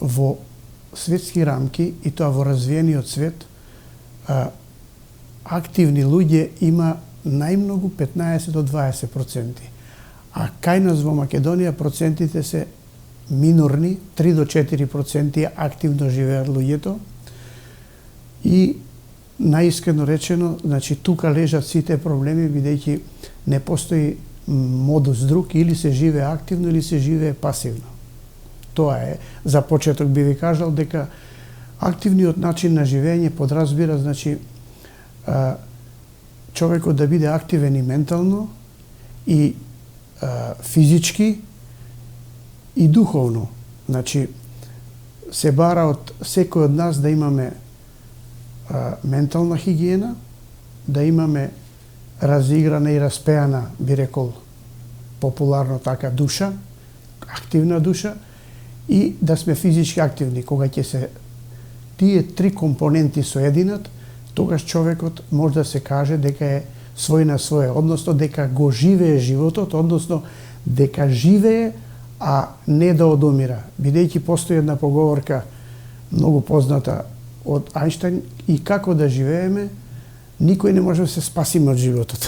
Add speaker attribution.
Speaker 1: во светски рамки, и тоа во развиениот свет, активни луѓе има најмногу 15 до 20%. А кај нас во Македонија процентите се минорни, 3 до 4% активно живеат луѓето. И наискрено речено, значи тука лежат сите проблеми, бидејќи не постои модус друг, или се живее активно или се живее пасивно. Тоа е, за почеток би ви кажал дека активниот начин на живење подразбира, значи, човекот да биде активен и ментално, и физички, и духовно. Значи, се бара од секој од нас да имаме ментална хигиена, да имаме разиграна и распеана, би рекол, популарно така, душа, активна душа, и да сме физички активни. Кога ќе се тие три компоненти соединат, тогаш човекот може да се каже дека е свој на своје, односно дека го живее животот, односно дека живее, а не да одумира. Бидејќи постои една поговорка многу позната од Ајнштајн, и како да живееме, никој не може да се спасиме од животот.